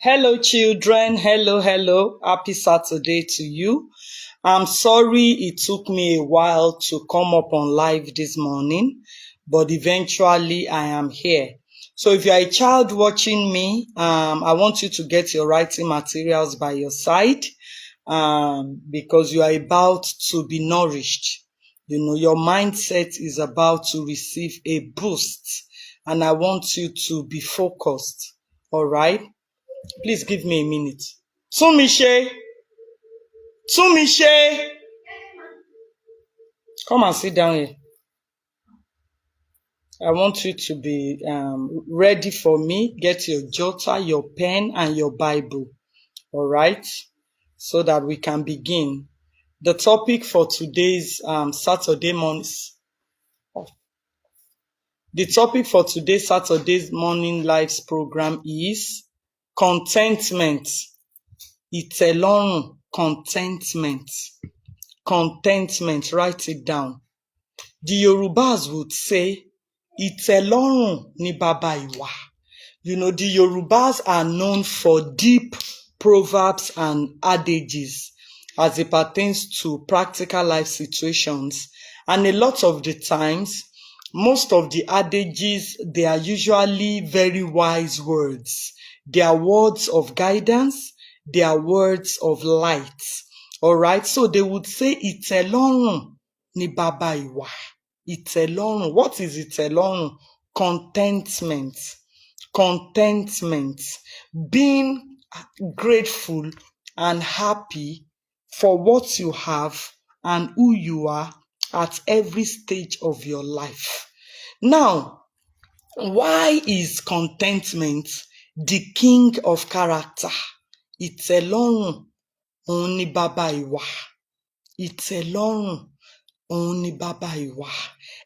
Hello, children. Hello, hello. Happy Saturday to you. I'm sorry it took me a while to come up on live this morning, but eventually I am here. So if you're a child watching me, I want you to get your writing materials by your side, because you are about to be nourished. Your mindset is about to receive a boost, and I want you to be focused. All right? Please give me a minute. Tumishe, Tumishe, come and sit down here. I want you to be ready for me. Get your jotter, your pen, and your Bible. All right? So that we can begin. The topic for today's Saturday morning. The topic for today's Saturday's morning lives program is contentment. ÌTÉLÓRÀN, contentment. Contentment, write it down. The Yorubas would say, Ìtẹ́lọ́rùn ni baba ìwà. The Yorubas are known for deep proverbs and adages as it pertains to practical life situations. And a lot of the times, most of the adages, they are usually very wise words. They are words of guidance. They are words of light. All right, so they would say, Ìtẹ́lọ́rùn ni baba ìwà. Ìtẹ́lọ́rùn. What is ìtẹ́lọ́rùn? Contentment. Contentment. Being grateful and happy for what you have and who you are at every stage of your life. Now, why is contentment the king of character? Ìtẹ́lọ́rùn òun ni baba ìwà. Ìtẹ́lọ́rùn òun ni baba ìwà.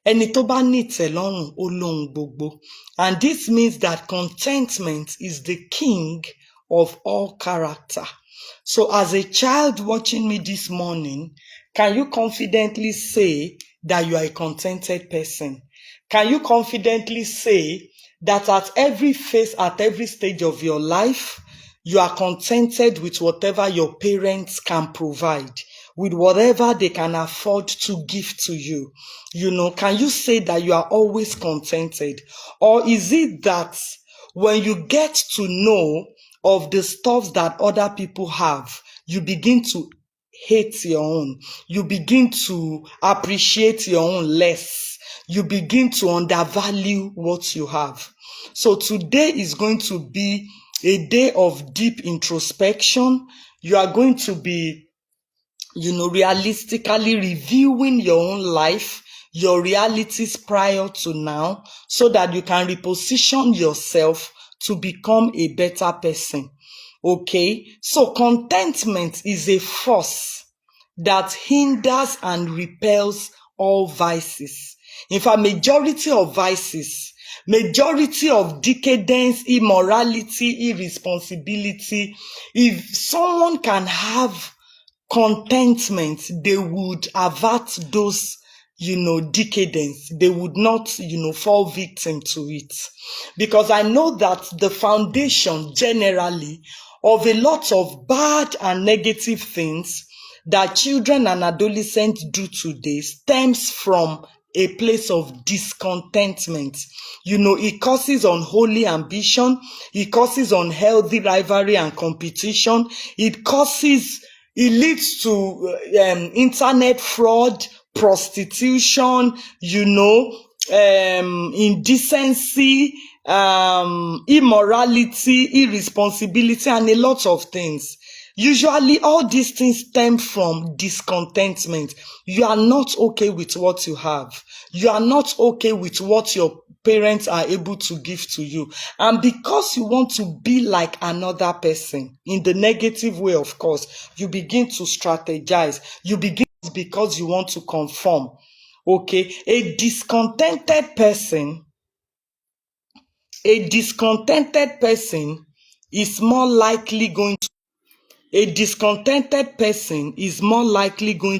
Ẹni tó bá ní ìtẹ́lọ́rùn ó lóhun gbogbo. And this means that contentment is the king of all character. So as a child watching me this morning, can you confidently say that you are a contented person? Can you confidently say that at every phase, at every stage of your life, you are contented with whatever your parents can provide, with whatever they can afford to give to you? Can you say that you are always contented? Or is it that when you get to know of the stuff that other people have, you begin to hate your own? You begin to appreciate your own less. You begin to undervalue what you have. So today is going to be a day of deep introspection. You are going to be, realistically reviewing your own life, your realities prior to now, so that you can reposition yourself to become a better person. Okay? So contentment is a force that hinders and repels all vices. In fact, majority of vices, majority of decadence, immorality, irresponsibility, if someone can have contentment, they would avert those, decadence. They would not, fall victim to it. Because I know that the foundation generally of a lot of bad and negative things that children and adolescents do today stems from a place of discontentment. It causes unholy ambition. It causes unhealthy rivalry and competition. It leads to internet fraud, prostitution, indecency, immorality, irresponsibility, and a lot of things. Usually, all these things stem from discontentment. You are not okay with what you have. You are not okay with what your parents are able to give to you. And because you want to be like another person, in the negative way, of course, you begin to strategize. You begin because you want to conform. Okay? A discontented person is more likely going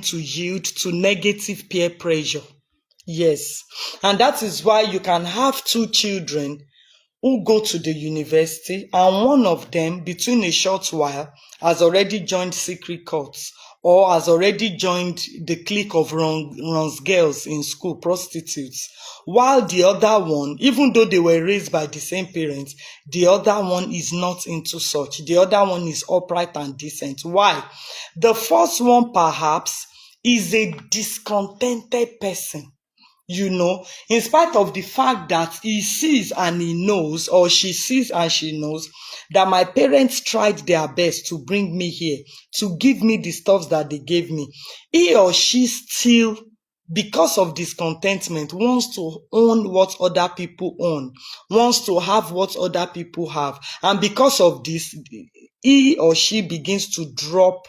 to yield to negative peer pressure. Yes. And that is why you can have two children who go to the university, and one of them, between a short while, has already joined secret cults or has already joined the clique of runs girls in school, prostitutes, while the other one, even though they were raised by the same parents, the other one is not into such. The other one is upright and decent. Why? The first one, perhaps, is a discontented person. In spite of the fact that he sees and he knows, or she sees and she knows, that my parents tried their best to bring me here, to give me the stuff that they gave me, he or she still, because of discontentment, wants to own what other people own, wants to have what other people have. And because of this, he or she begins to drop,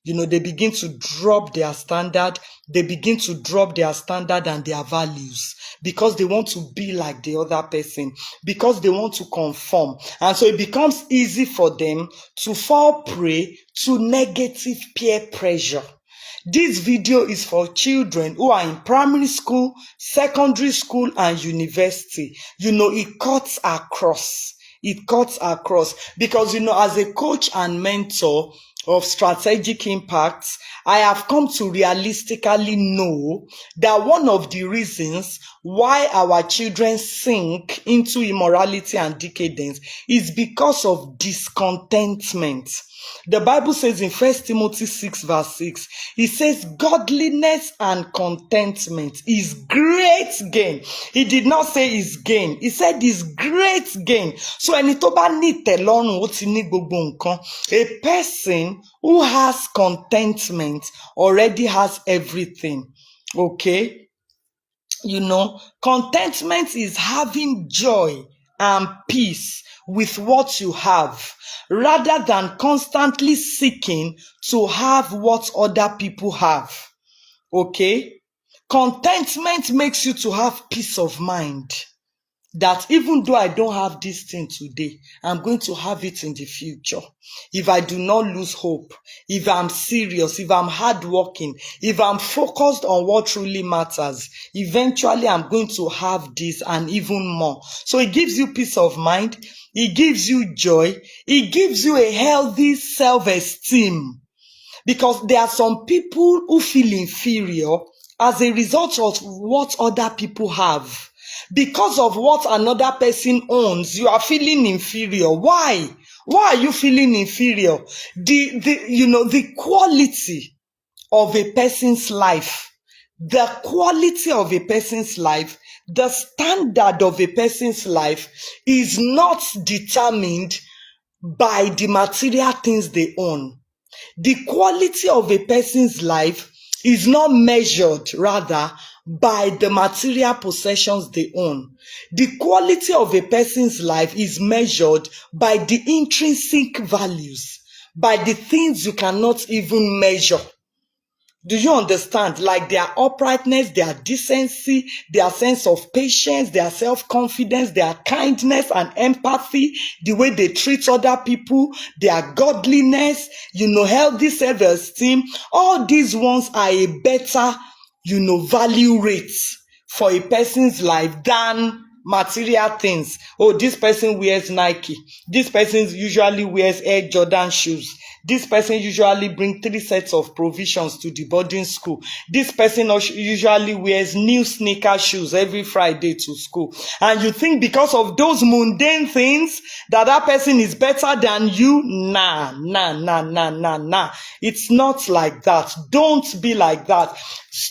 they begin to drop their standard. They begin to drop their standard and their values because they want to be like the other person, because they want to conform. And so it becomes easy for them to fall prey to negative peer pressure. This video is for children who are in primary school, secondary school, and university. It cuts across. It cuts across because, as a coach and mentor of strategic impacts, I have come to realistically know that one of the reasons why our children sink into immorality and decadence is because of discontentment. The Bible says in 1 Timothy 6 verse 6, it says, godliness and contentment is great gain. He did not say is gain. He said is great gain. So ẹni tó bá ní ìtẹ́lọ́rùn, ó ti ní gbogbo nǹkan. A person who has contentment already has everything. Okay? Contentment is having joy and peace with what you have, rather than constantly seeking to have what other people have. Okay? Contentment makes you to have peace of mind. That even though I don't have this thing today, I'm going to have it in the future. If I do not lose hope, if I'm serious, if I'm hardworking, if I'm focused on what truly matters, eventually I'm going to have this and even more. So it gives you peace of mind. It gives you joy. It gives you a healthy self-esteem. Because there are some people who feel inferior as a result of what other people have. Because of what another person owns, you are feeling inferior. Why? Why are you feeling inferior? The quality of a person's life, the quality of a person's life, the standard of a person's life is not determined by the material things they own. The quality of a person's life is not measured, rather, by the material possessions they own. The quality of a person's life is measured by the intrinsic values, by the things you cannot even measure. Do you understand? Like their uprightness, their decency, their sense of patience, their self-confidence, their kindness and empathy, the way they treat other people, their godliness, healthy self-esteem. All these ones are a better, value rate for a person's life than material things. Oh, this person wears Nike. This person usually wears Air Jordan shoes. This person usually brings 3 sets of provisions to the boarding school. This person usually wears new sneaker shoes every Friday to school. And you think because of those mundane things that person is better than you? Nah. It's not like that. Don't be like that.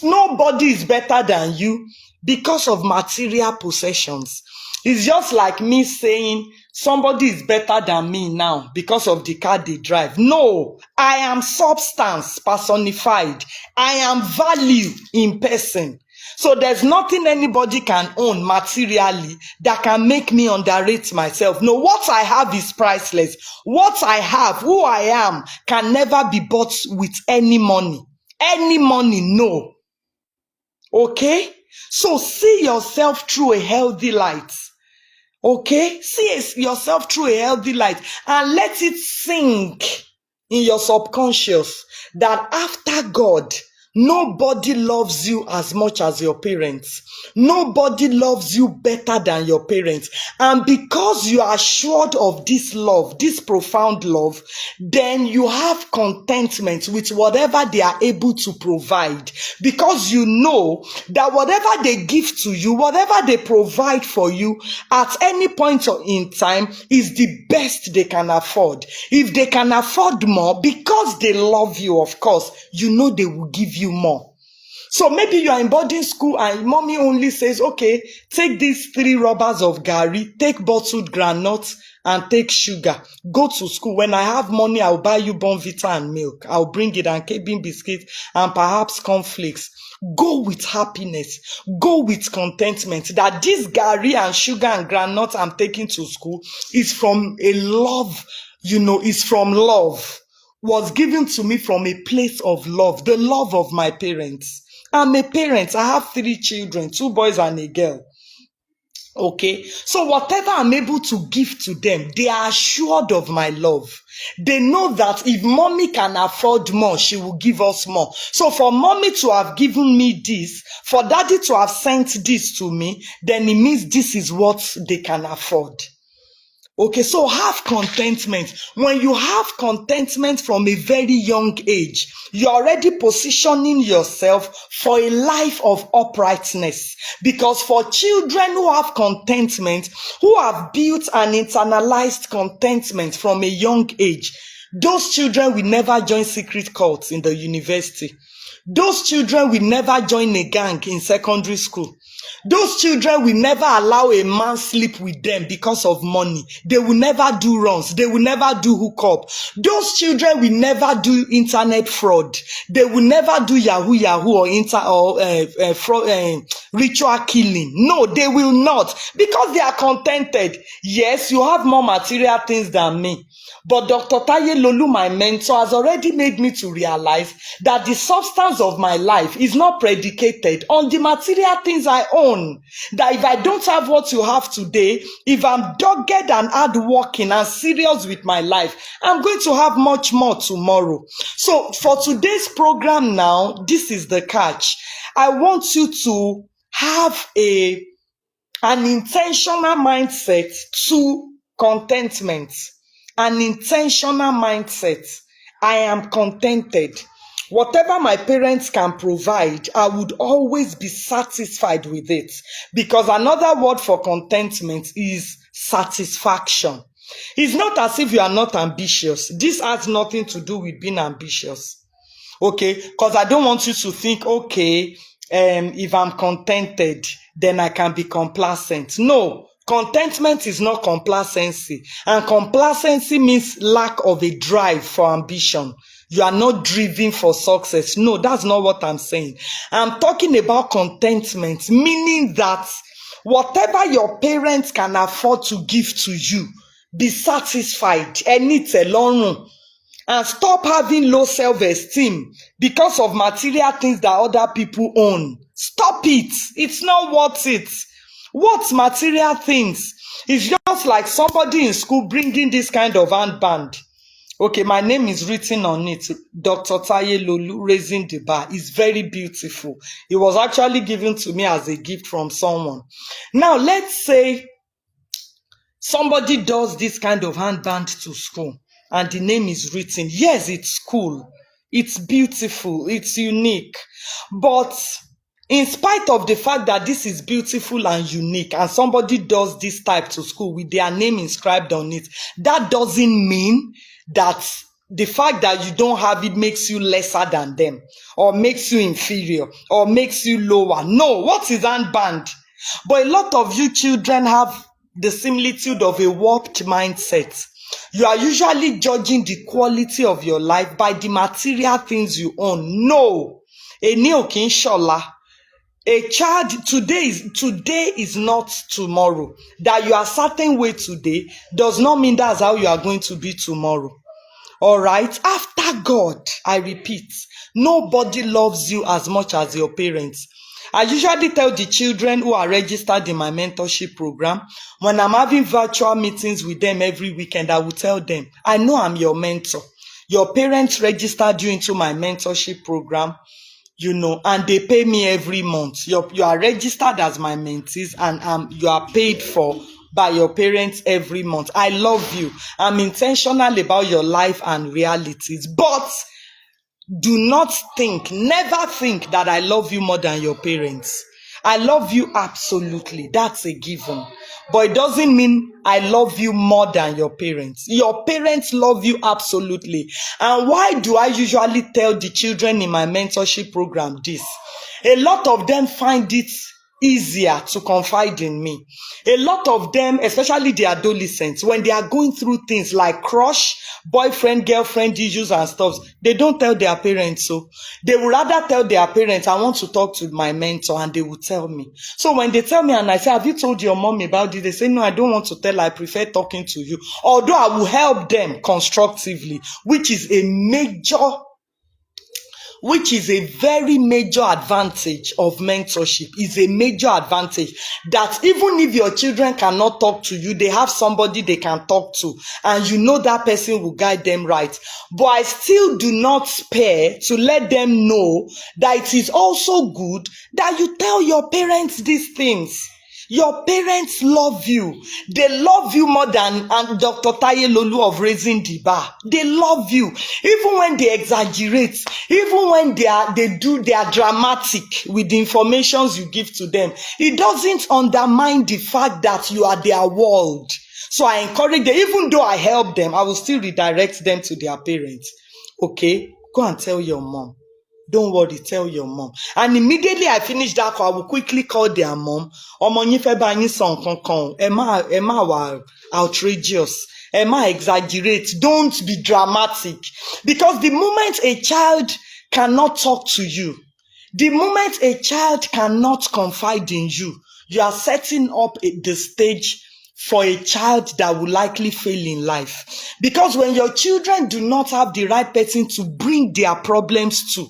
Nobody is better than you because of material possessions. It's just like me saying somebody is better than me now because of the car they drive. No, I am substance personified. I am value in person. So there's nothing anybody can own materially that can make me underrate myself. No, what I have is priceless. What I have, who I am, can never be bought with any money. Any money, no. Okay? So see yourself through a healthy light. Okay? See yourself through a healthy light and let it sink in your subconscious that after God, Nobody loves you as much as your parents. Nobody loves you better than your parents. And because you are assured of this love, this profound love, then you have contentment with whatever they are able to provide. Because you know that whatever they give to you, whatever they provide for you at any point in time is the best they can afford. If they can afford more, because they love you, of course, you know they will give you more. So maybe you are in boarding school and mommy only says, okay, take these 3 rubbers of gari, take bottled groundnuts and take sugar. Go to school. When I have money, I'll buy you Bonvita and milk. I'll bring it and KB biscuit and perhaps cornflakes. Go with happiness. Go with contentment that this gari and sugar and groundnut I'm taking to school is from a love, is from love. Was given to me from a place of love, the love of my parents. I'm a parent. I have 3 children, 2 boys and a girl. Okay, so whatever I'm able to give to them, they are assured of my love. They know that if mommy can afford more, she will give us more. So for mommy to have given me this, for daddy to have sent this to me, then it means this is what they can afford. Okay, so have contentment. When you have contentment from a very young age, you're already positioning yourself for a life of uprightness. Because for children who have contentment, who have built and internalized contentment from a young age, those children will never join secret cults in the university. Those children will never join a gang in secondary school. Those children will never allow a man sleep with them because of money. They will never do runs. They will never do hookup. Those children will never do internet fraud. They will never do yahoo or ritual killing. No, they will not, because they are contented. Yes, you have more material things than me. But Dr. Taye Lolu, my mentor, has already made me to realize that the substance of my life is not predicated on the material things I own. That if I don't have what you have today, if I'm dogged and hardworking and serious with my life, I'm going to have much more tomorrow. So for today's program now, this is the catch. I want you to have an intentional mindset to contentment. An intentional mindset. I am contented. Whatever my parents can provide, I would always be satisfied with it. Because another word for contentment is satisfaction. It's not as if you are not ambitious. This has nothing to do with being ambitious. Okay? Because I don't want you to think, okay, if I'm contented, then I can be complacent. No. Contentment is not complacency. And complacency means lack of a drive for ambition. You are not driven for success. No, that's not what I'm saying. I'm talking about contentment, meaning that whatever your parents can afford to give to you, be satisfied. ÌTÉLÓRÀN. And stop having low self-esteem because of material things that other people own. Stop it. It's not worth it. What's material things? It's just like somebody in school bringing this kind of handband. Okay, my name is written on it. Dr. Taye Lolu, Raising the Bar. It's very beautiful. It was actually given to me as a gift from someone. Now, let's say somebody does this kind of handband to school and the name is written. Yes, it's cool. It's beautiful. It's unique. But in spite of the fact that this is beautiful and unique and somebody does this type to school with their name inscribed on it, that doesn't mean that the fact that you don't have it makes you lesser than them or makes you inferior or makes you lower. No, what is handband? But a lot of you children have the similitude of a warped mindset. You are usually judging the quality of your life by the material things you own. No. A child, today is not tomorrow. That you are a certain way today does not mean that's how you are going to be tomorrow. All right? After God, I repeat, nobody loves you as much as your parents. I usually tell the children who are registered in my mentorship program, when I'm having virtual meetings with them every weekend, I will tell them, I know I'm your mentor. Your parents registered you into my mentorship program. and they pay me every month. You are registered as my mentees, and you are paid for by your parents every month. I love you. I'm intentional about your life and realities, but do not think, never think that I love you more than your parents. I love you absolutely. That's a given. But it doesn't mean I love you more than your parents. Your parents love you absolutely. And why do I usually tell the children in my mentorship program this? A lot of them find it easier to confide in me. A lot of them, especially the adolescents, when they are going through things like crush, boyfriend, girlfriend issues and stuff, they don't tell their parents. So they would rather tell their parents, I want to talk to my mentor, and they will tell me. So when they tell me and I say, have you told your mom about this? They say, no, I don't want to tell her. I prefer talking to you. Although I will help them constructively, which is a very major advantage of mentorship. Is a major advantage that even if your children cannot talk to you, they have somebody they can talk to, and that person will guide them right. But I still do not spare to let them know that it is also good that you tell your parents these things. Your parents love you. They love you more than Dr. Taye Lolu of Raising the Bar. They love you. Even when they exaggerate, even when they are dramatic with the informations you give to them, it doesn't undermine the fact that you are their world. So I encourage them, even though I help them, I will still redirect them to their parents. Okay? Go and tell your mom. Don't worry, tell your mom. And immediately I finish that call, I will quickly call their mom. Emma were outrageous. Emma exaggerate. Don't be dramatic. Because the moment a child cannot talk to you, the moment a child cannot confide in you, you are setting up the stage for a child that will likely fail in life. Because when your children do not have the right person to bring their problems to,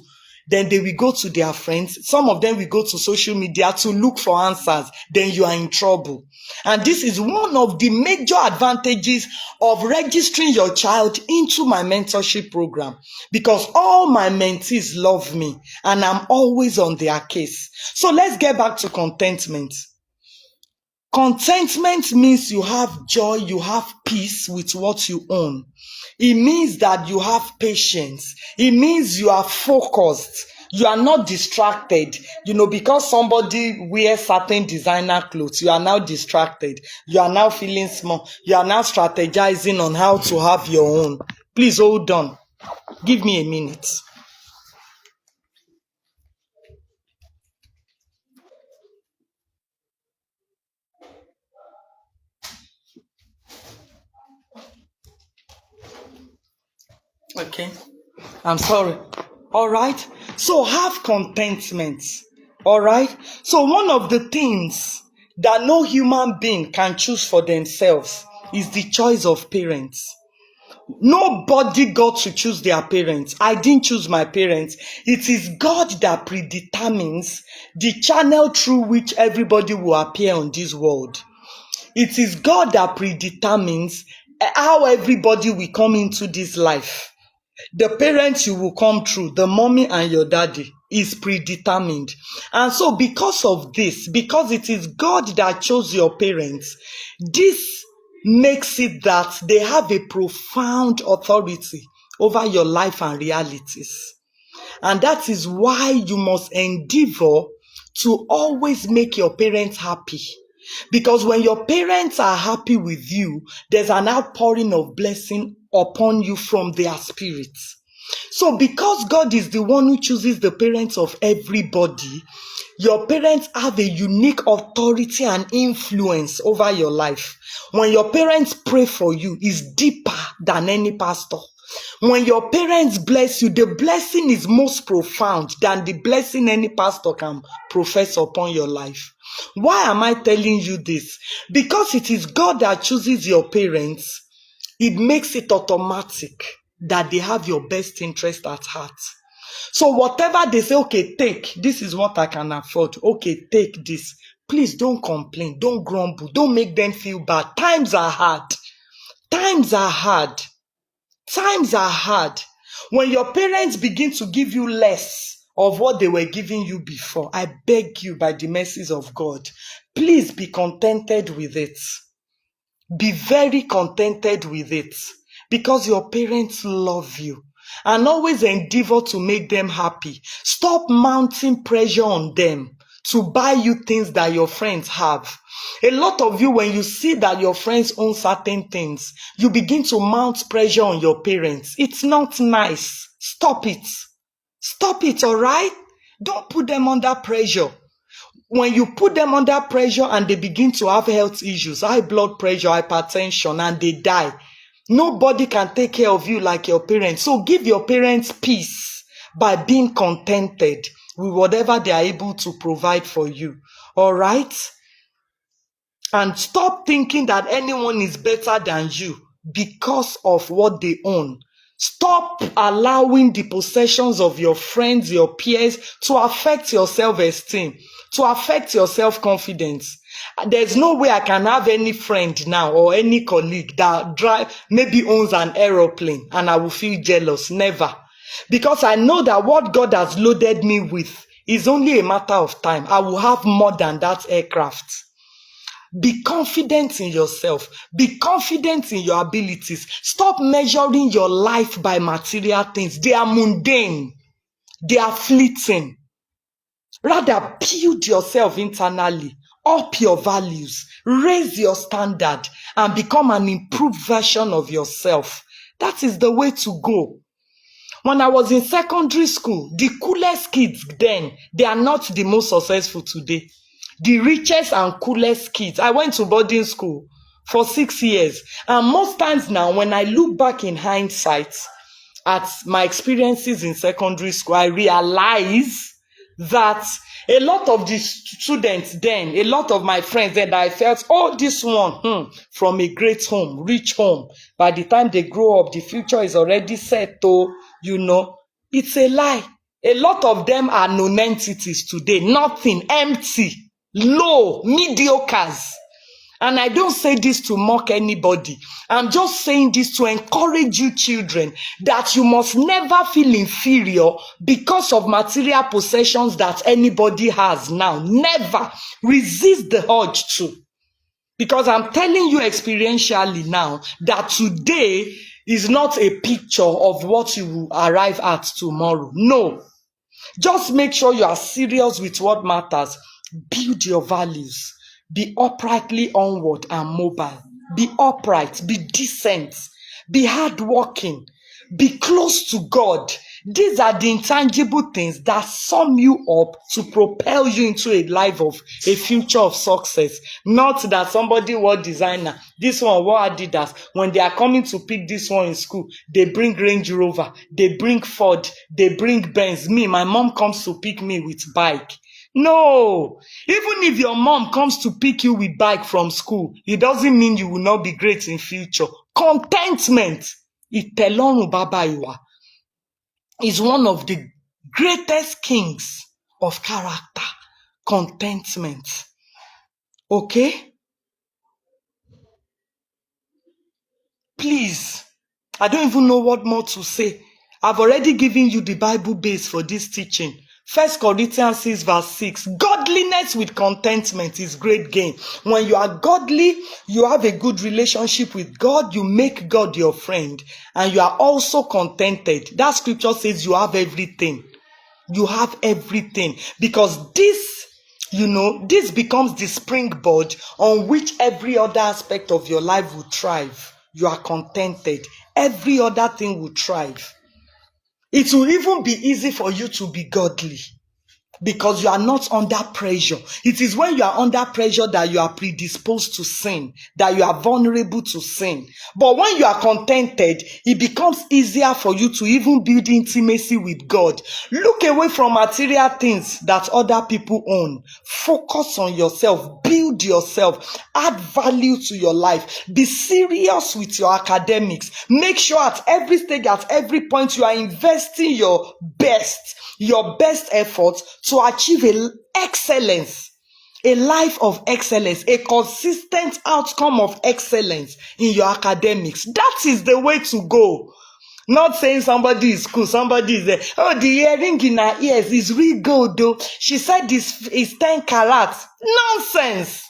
then they will go to their friends. Some of them will go to social media to look for answers. Then you are in trouble. And this is one of the major advantages of registering your child into my mentorship program, because all my mentees love me and I'm always on their case. So let's get back to contentment. Contentment means you have joy, you have peace with what you own. It means that you have patience. It means you are focused. You are not distracted. Because somebody wears certain designer clothes, you are now distracted. You are now feeling small. You are now strategizing on how to have your own. Please hold on. Give me a minute. Okay. I'm sorry. All right. So have contentment. All right. So one of the things that no human being can choose for themselves is the choice of parents. Nobody got to choose their parents. I didn't choose my parents. It is God that predetermines the channel through which everybody will appear on this world. It is God that predetermines how everybody will come into this life. The parents you will come through, the mommy and your daddy, is predetermined. And so because of this, because it is God that chose your parents, this makes it that they have a profound authority over your life and realities. And that is why you must endeavor to always make your parents happy. Because when your parents are happy with you, there's an outpouring of blessing upon you from their spirits. So because God is the one who chooses the parents of everybody, your parents have a unique authority and influence over your life. When your parents pray for you, it's deeper than any pastor. When your parents bless you, the blessing is most profound than the blessing any pastor can profess upon your life. Why am I telling you this? Because it is God that chooses your parents. It makes it automatic that they have your best interest at heart. So whatever they say, okay, take, this is what I can afford. Okay, take this. Please don't complain. Don't grumble. Don't make them feel bad. Times are hard. Times are hard. Times are hard. When your parents begin to give you less of what they were giving you before. I beg you by the mercies of God, please be contented with it. Be very contented with it, because your parents love you, and always endeavor to make them happy. Stop mounting pressure on them to buy you things that your friends have. A lot of you, when you see that your friends own certain things, you begin to mount pressure on your parents. It's not nice. Stop it. Stop it, all right? Don't put them under pressure. When you put them under pressure and they begin to have health issues, high blood pressure, hypertension, and they die, nobody can take care of you like your parents. So give your parents peace by being contented with whatever they are able to provide for you. All right? And stop thinking that anyone is better than you because of what they own. Stop allowing the possessions of your friends, your peers, to affect your self-esteem, to affect your self-confidence. There's no way I can have any friend now or any colleague that maybe owns an aeroplane and I will feel jealous. Never. Because I know that what God has loaded me with is only a matter of time. I will have more than that aircraft. Be confident in yourself. Be confident in your abilities. Stop measuring your life by material things. They are mundane. They are fleeting. Rather, build yourself internally. Up your values. Raise your standard and become an improved version of yourself. That is the way to go. When I was in secondary school, the coolest kids then, they are not the most successful today. The richest and coolest kids. I went to boarding school for 6 years. And most times now, when I look back in hindsight at my experiences in secondary school, I realize that a lot of the students then, a lot of my friends then, I felt, oh, this one, from a great home, rich home. By the time they grow up, the future is already set, it's a lie. A lot of them are non-entities today. Nothing, empty, low, mediocres. And I don't say this to mock anybody. I'm just saying this to encourage you children that you must never feel inferior because of material possessions that anybody has now. Never. Resist the urge to. Because I'm telling you experientially now that today is not a picture of what you will arrive at tomorrow. No. Just make sure you are serious with what matters. Build your values. Be uprightly onward and mobile. Be upright. Be decent. Be hardworking. Be close to God. These are the intangible things that sum you up to propel you into a life of a future of success. Not that somebody was designer, this one was Adidas. When they are coming to pick this one in school, they bring Range Rover, they bring Ford, they bring Benz. Me, my mom comes to pick me with bike. No, even if your mom comes to pick you with bike from school, it doesn't mean you will not be great in future. Contentment, itelorun babaiwa, is one of the greatest kings of character. Contentment. Okay? Please, I don't even know what more to say. I've already given you the Bible base for this teaching. 1 Corinthians 6 verse 6. Godliness with contentment is great gain. When you are godly, you have a good relationship with God. You make God your friend. And you are also contented. That scripture says you have everything. You have everything. Because this becomes the springboard on which every other aspect of your life will thrive. You are contented. Every other thing will thrive. It will even be easy for you to be godly because you are not under pressure. It is when you are under pressure that you are predisposed to sin, that you are vulnerable to sin. But when you are contented, it becomes easier for you to even build intimacy with God. Look away from material things that other people own. Focus on yourself. Build yourself. Add value to your life. Be serious with your academics. Make sure at every stage, at every point, you are investing your best effort to achieve excellence, a life of excellence, a consistent outcome of excellence in your academics. That is the way to go. Not saying somebody is cool, somebody is there. Oh, the earring in her ears is real gold though. She said this is 10 carats. Nonsense.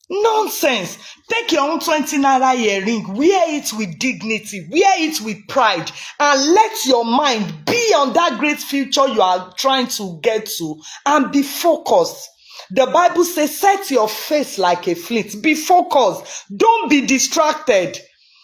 Nonsense. Take your own 20 naira earring, wear it with dignity, wear it with pride, and let your mind be on that great future you are trying to get to, and be focused. The Bible says, set your face like a flint. Be focused. Don't be distracted.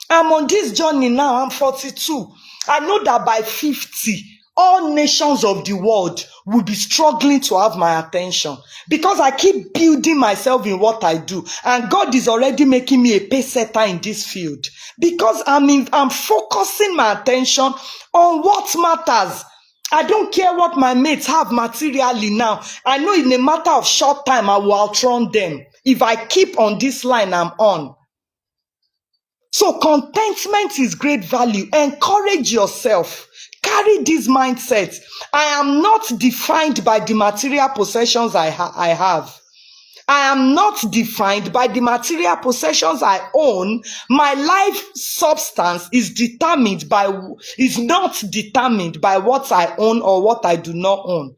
I'm on this journey now. I'm 42. I know that by 50, all nations of the world will be struggling to have my attention, because I keep building myself in what I do, and God is already making me a pace setter in this field, because I'm focusing my attention on what matters. I don't care what my mates have materially now. I know in a matter of short time I will outrun them if I keep on this line I'm on. So contentment is great value. Encourage yourself. Carry this mindset. I am not defined by the material possessions I have. I am not defined by the material possessions I own. My life substance is not determined by what I own or what I do not own.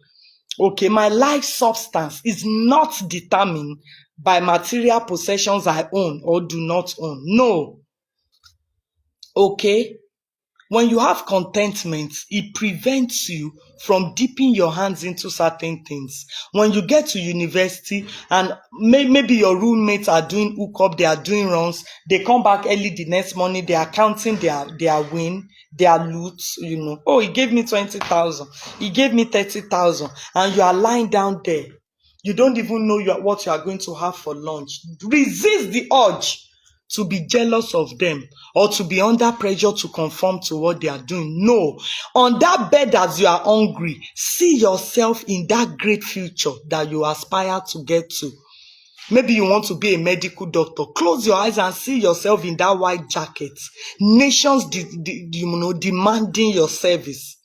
Okay, my life substance is not determined by material possessions I own or do not own. No. Okay? When you have contentment, it prevents you from dipping your hands into certain things. When you get to university and maybe your roommates are doing hookup, they are doing runs, they come back early the next morning, they are counting their win, their loot, Oh, he gave me 20,000, he gave me 30,000, and you are lying down there. You don't even know what you are going to have for lunch. Resist the urge to be jealous of them or to be under pressure to conform to what they are doing. No. On that bed as you are hungry, see yourself in that great future that you aspire to get to. Maybe you want to be a medical doctor. Close your eyes and see yourself in that white jacket. Nations demanding your service.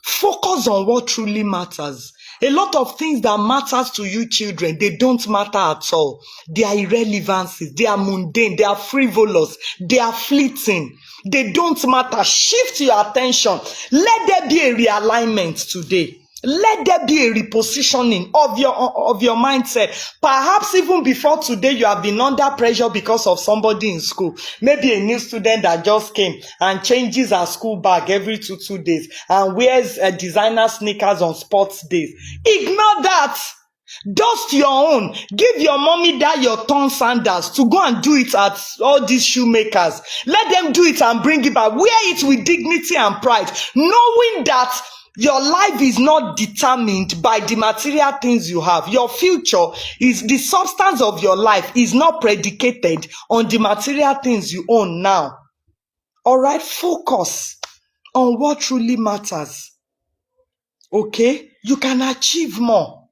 Focus on what truly matters. A lot of things that matters to you children, they don't matter at all. They are irrelevancies. They are mundane. They are frivolous. They are fleeting. They don't matter. Shift your attention. Let there be a realignment today. Let there be a repositioning of your mindset. Perhaps even before today, you have been under pressure because of somebody in school. Maybe a new student that just came and changes her school bag every two days and wears designer sneakers on sports days. Ignore that. Dust your own. Give your mommy your torn sandals to go and do it at all these shoemakers. Let them do it and bring it back. Wear it with dignity and pride, knowing that your life is not determined by the material things you have. Your future is the substance of your life is not predicated on the material things you own now. All right, focus on what truly matters. Okay, you can achieve more.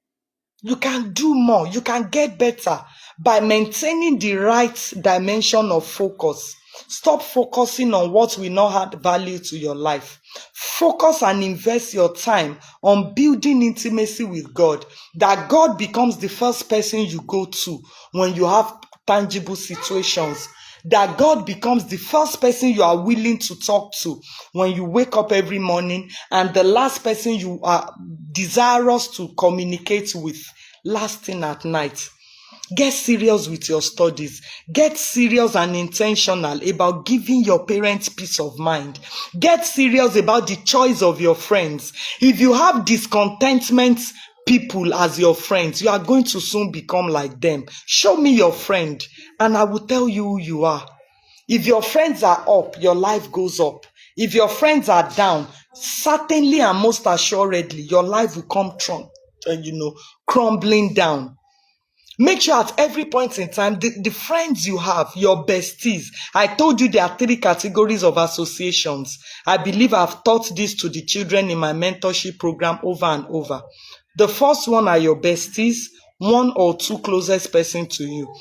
You can do more. You can get better by maintaining the right dimension of focus. Stop focusing on what will not add value to your life. Focus and invest your time on building intimacy with God, that God becomes the first person you go to when you have tangible situations, that God becomes the first person you are willing to talk to when you wake up every morning, and the last person you are desirous to communicate with last thing at night. Get serious with your studies. Get serious and intentional about giving your parents peace of mind. Get serious about the choice of your friends. If you have discontentment people as your friends, you are going to soon become like them. Show me your friend and I will tell you who you are. If your friends are up, your life goes up. If your friends are down, certainly and most assuredly, your life will come crumbling down. Make sure at every point in time, the friends you have, your besties. I told you there are 3 categories of associations. I believe I've taught this to the children in my mentorship program over and over. The first one are your besties, 1 or 2 closest person to you.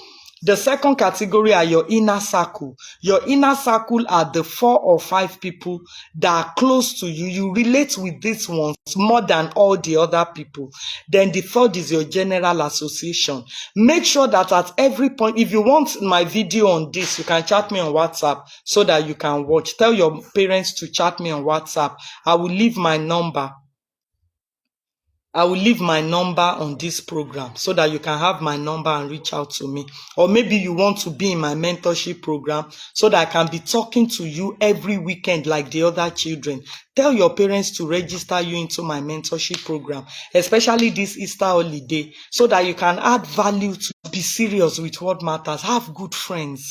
The second category are your inner circle. Your inner circle are the 4 or 5 people that are close to you. You relate with these ones more than all the other people. Then the third is your general association. Make sure that at every point, if you want my video on this, you can chat me on WhatsApp so that you can watch. Tell your parents to chat me on WhatsApp. I will leave my number on this program so that you can have my number and reach out to me. Or maybe you want to be in my mentorship program so that I can be talking to you every weekend like the other children. Tell your parents to register you into my mentorship program, especially this Easter holiday, so that you can add value to be serious with what matters. Have good friends.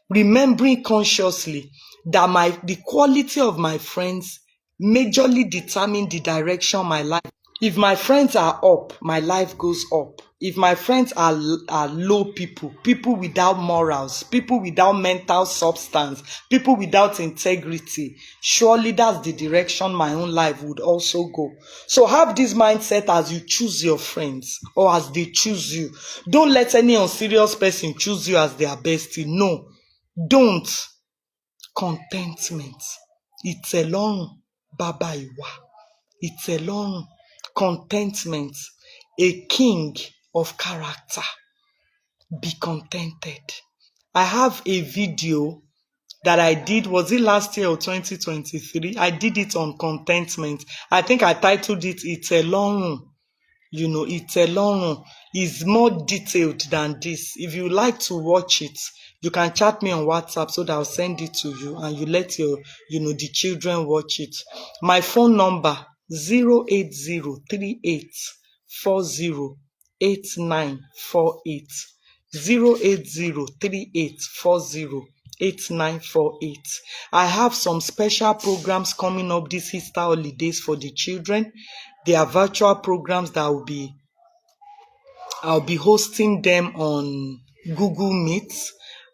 Remembering consciously that the quality of my friends majorly determine the direction my life. If my friends are up, my life goes up. If my friends are low people without morals, people without mental substance, people without integrity, surely that's the direction my own life would also go. So have this mindset as you choose your friends or as they choose you. Don't let any unserious person choose you as their bestie. No, don't. Contentment. ÌTÉLÓRÀN bàbá ìwà. ÌTÉLÓRÀN. Contentment. A king of character. Be contented. I have a video that I did, was it last year or 2023? I did it on contentment. I think I titled it ÌTÉLÓRÀN. ìtẹ́lọ́rùn is more detailed than this. If you like to watch it, you can chat me on WhatsApp so that I'll send it to you and you let the children watch it. My phone number 08038408948. 08038408948. I have some special programs coming up this Easter holidays for the children. They are virtual programs that I'll be hosting them on Google Meet.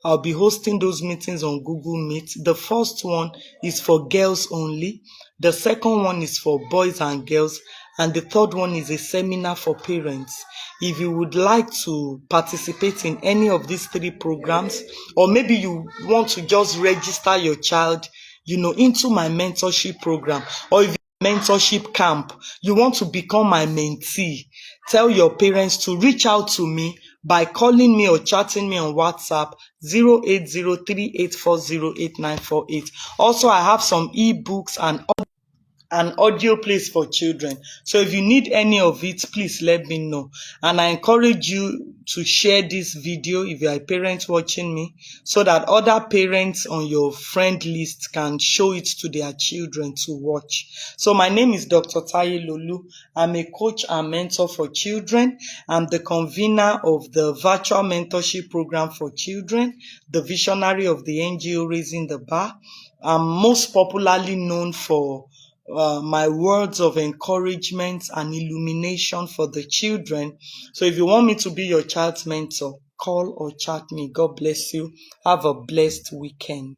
I'll be hosting those meetings on Google Meet. The first one is for girls only. The second one is for boys and girls. And the third one is a seminar for parents. If you would like to participate in any of these 3 programs, or maybe you want to just register your child, into my mentorship program, or if mentorship camp, you want to become my mentee, tell your parents to reach out to me by calling me or chatting me on WhatsApp 08038408948. Also, I have some ebooks and audio plays for children. So if you need any of it, please let me know. And I encourage you to share this video if you are a parent watching me, so that other parents on your friend list can show it to their children to watch. So my name is Dr. Taye Lolu. I'm a coach and mentor for children. I'm the convener of the virtual mentorship program for children, the visionary of the NGO Raising the Bar. I'm most popularly known for my words of encouragement and illumination for the children. So if you want me to be your child's mentor, call or chat me. God bless you. Have a blessed weekend.